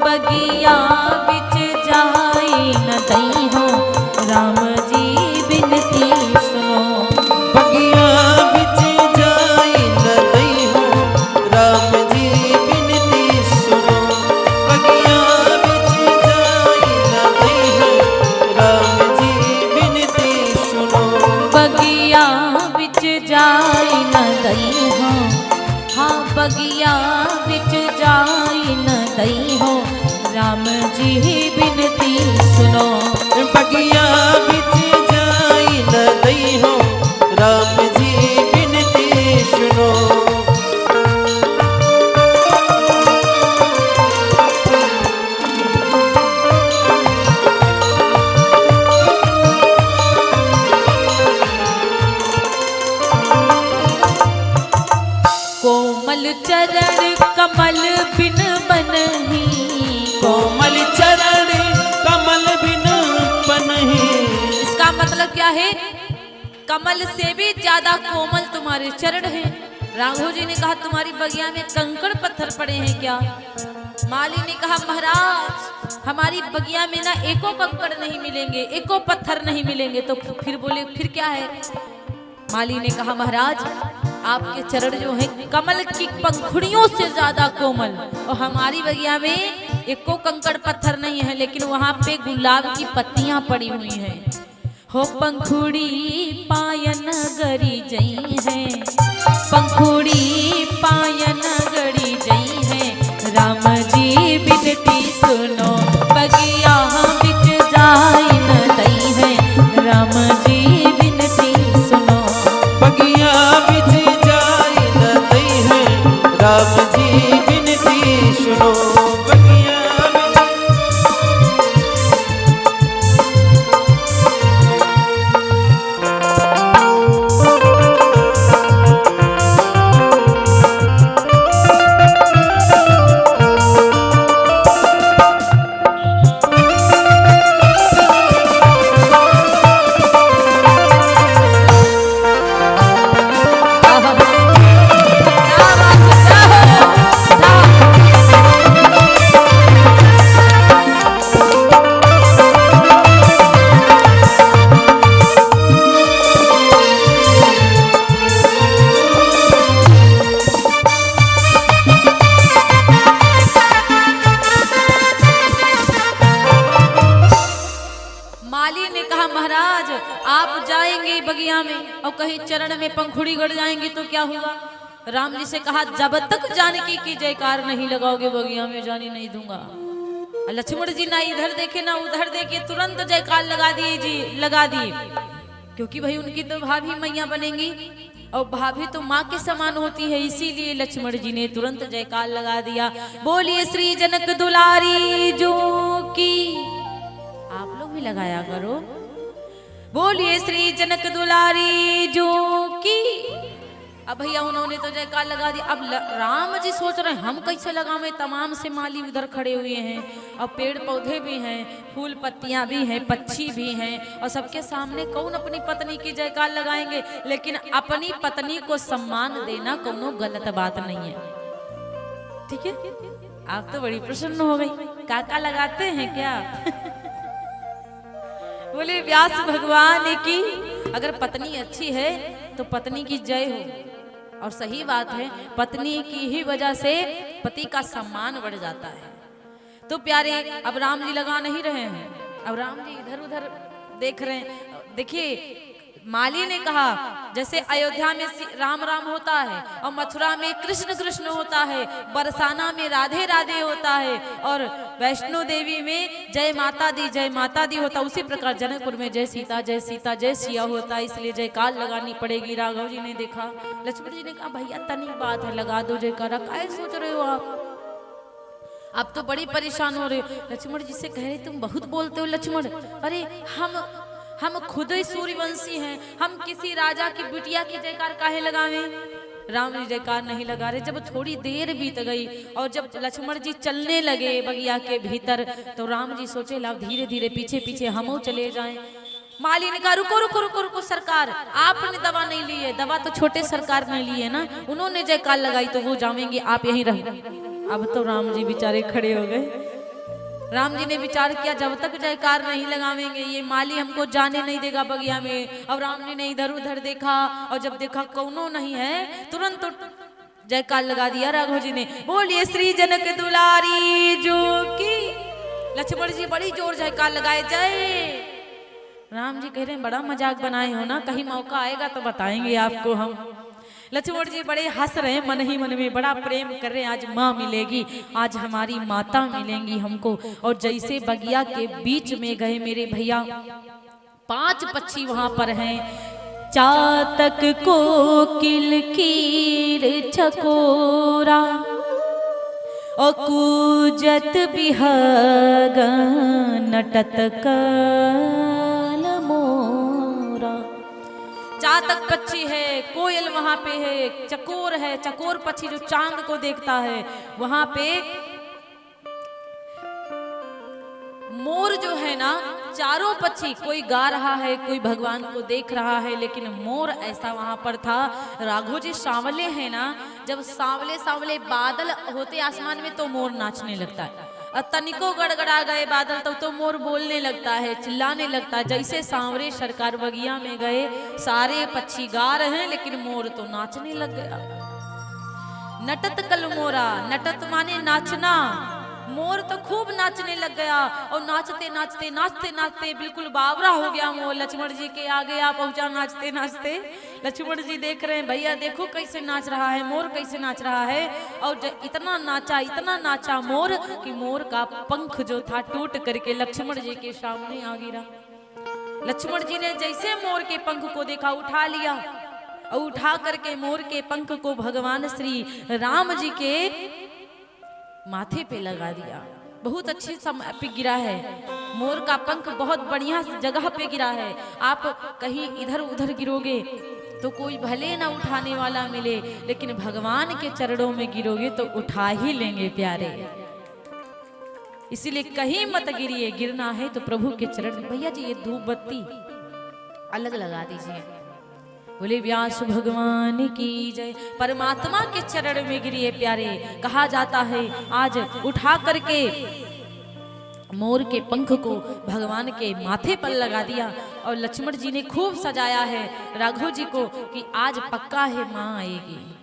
बगिया बिच जाई न दई हो राम जी बिनती सुनो। बगिया बिच जाई न दई हो राम जी बिनती सुनो। बगिया बिच जाई न दई हो राम जी बिनती सुनो। बगिया बिच जाई न दई हो, हाँ बगिया बिच जाई न दई हो राम जी बिनती सुनो। बगिया बिच जाई न दई हो राम जी बिनती सुनो। कोमल चरण कमल बिन बनही, कोमल चरण कमल बिन बनही। इसका मतलब क्या है? कमल से भी ज्यादा कोमल तुम्हारे चरण हैं। राघव जी ने कहा तुम्हारी बगिया में कंकड़ पत्थर पड़े हैं क्या? माली ने कहा महाराज हमारी बगिया में ना एको कंकड़ नहीं मिलेंगे, एको पत्थर नहीं मिलेंगे। तो फिर बोले फिर क्या है? माली ने कहा महाराज आपके चरण जो हैं कमल की पंखुड़ियों से ज्यादा कोमल, और हमारी बगिया में एको कंकड़ पत्थर नहीं है, लेकिन वहां पे गुलाब की पत्तियां पड़ी हुई हैं। हो पंखुड़ी पायन गरी जई है, पंखुड़ी पायन गरी जई है राम जी बिनती सुनो। बगिया बिच जाई न दई है राम जी बिनती सुनो। बगिया बिच जाई न दई है राम जी बिनती सुनो। बगिया महाराज आप जाएंगे बगिया में और कहीं चरण में पंखुड़ी गड़ जाएंगे तो क्या हुआ? राम जी से कहा जब तक जानकी की जयकार नहीं लगाओगे बगिया में जाने नहीं दूंगा। लक्ष्मण जी ना इधर देखे ना उधर देखे, तुरंत जयकार लगा दिए जी, लगा दिए। क्योंकि भाई उनकी तो भाभी मैया बनेंगी और भाभी तो माँ के समान होती है, इसीलिए लक्ष्मण जी ने तुरंत जयकार लगा दिया। बोलिए श्री जनक दुलारी जो की, आप लोग भी लगाया करो। बोलिए श्री जनक दुलारी जो की। अब भैया उन्होंने तो जयकार लगा दी। अब राम जी सोच रहे हैं हम कैसे लगावे, तमाम से माली उधर खड़े हुए हैं और पेड़ पौधे भी हैं, फूल पत्तियां भी हैं, पक्षी भी हैं, और सबके सामने कौन अपनी पत्नी की जयकार लगाएंगे? लेकिन अपनी पत्नी को सम्मान देना कोनो गलत बात नहीं है, ठीक है? आप तो बड़ी प्रसन्न हो गई। काका लगाते हैं क्या? बोले व्यास भगवान की अगर पत्नी अच्छी है तो पत्नी की जय हो। और सही बात है, पत्नी की ही वजह से पति का सम्मान बढ़ जाता है। तो प्यारे अब राम जी लगा नहीं रहे हैं, अब राम जी इधर उधर देख रहे हैं। देखिए माली ने कहा जैसे अयोध्या में राम राम होता है और मथुरा में कृष्ण कृष्ण होता है, बरसाना में राधे राधे होता है, और वैष्णो देवी में जय माता दी होता, उसी प्रकार जनकपुर में जय सीता जय सिया होता है। इसलिए जयकार लगानी पड़ेगी। राघव जी ने देखा, लक्ष्मण जी ने कहा भैया तनी बात है, लगा दो जयकारा, क्या सोच रहे हो आप तो बड़ी परेशान हो रहे हो। लक्ष्मण जी से कह रहे तुम बहुत बोलते हो लक्ष्मण, अरे हम खुद ही सूर्यवंशी हैं, हम किसी राजा की बिटिया की जयकार काहे लगावे? राम जी जयकार नहीं लगा रहे। जब थोड़ी देर बीत गई और जब लक्ष्मण जी चलने लगे बगिया के भीतर, तो राम जी सोचे लाओ धीरे धीरे पीछे पीछे हम चले जाएं। माली ने कहा रुको रुको रुको रुको सरकार, आपने दवा नहीं ली है, दवा तो छोटे सरकार ने ली है ना, उन्होंने जयकार लगाई तो वो जावेंगे, आप यहीं रहो। अब तो राम जी बेचारे खड़े हो गए। राम जी ने विचार किया जब तक जयकार नहीं लगावेंगे ये माली हमको जाने नहीं देगा बगिया में। अब राम जी ने इधर उधर देखा और जब देखा कौनो नहीं है तुरंत जयकार लगा दिया राघव जी ने, बोलिए श्री जनक दुलारी जो की। लक्ष्मण जी बड़ी जोर जयकार लगाए जय। राम जी कह रहे हैं बड़ा मजाक बनाए हो ना, कहीं मौका आएगा तो बताएंगे आपको हम। लक्ष्मण जी बड़े हंस रहे मन ही मन में, बड़ा प्रेम कर रहे हैं, आज माँ मिलेगी, आज हमारी माता मिलेंगी हमको। और जैसे बगिया के बीच में गए मेरे भैया, 5 पक्षी वहां पर हैं, चातक कोकिल कीर चकोरा और कूजत बिहग नटत कल मोरा। चातक पक्षी है, कोयल वहां पे है, चकोर है, चकोर पक्षी जो चांद को देखता है, वहां पे मोर जो है ना, चारों पक्षी, कोई गा रहा है, कोई भगवान को देख रहा है, लेकिन मोर ऐसा वहां पर था। राघव जी सांवले हैं ना, जब सांवले सांवले बादल होते आसमान में तो मोर नाचने लगता है, और तनिको गड़गड़ा गए बादल तो मोर बोलने लगता है, चिल्लाने लगता है। जैसे सांवरे सरकार बगिया में गए, सारे पक्षी गा रहे हैं लेकिन मोर तो नाचने लग गया। नटत कल मोरा, नटत माने नाचना, मोर तो खूब नाचने लग गया और नाचते नाचते नाचते नाचते बिल्कुल बावरा हो गया मोर। लक्ष्मण जी के आगे आ पहुंचा नाचते नाचते। लक्ष्मण जी देख रहे हैं भैया देखो कैसे नाच रहा है मोर, कैसे नाच रहा है। और इतना नाचा मोर कि मोर का पंख जो था टूट करके लक्ष्मण जी के सामने आ गिरा। लक्ष्मण जी ने जैसे मोर के पंख को देखा उठा लिया और उठा करके मोर के पंख को भगवान श्री राम जी के माथे पे लगा दिया। बहुत अच्छे समय पे गिरा है मोर का पंख, बहुत बढ़िया जगह पे गिरा है। आप कहीं इधर उधर गिरोगे तो कोई भले ना उठाने वाला मिले, लेकिन भगवान के चरणों में गिरोगे तो उठा ही लेंगे प्यारे। इसीलिए कहीं मत गिरिए, गिरना है तो प्रभु के चरण में। भैया जी ये धूप बत्ती अलग लगा दीजिए। बोले व्यास भगवान की जय। परमात्मा के चरण में गिरिए प्यारे। कहा जाता है आज उठा करके मोर के पंख को भगवान के माथे पर लगा दिया और लक्ष्मण जी ने खूब सजाया है राघव जी को कि आज पक्का है माँ आएगी।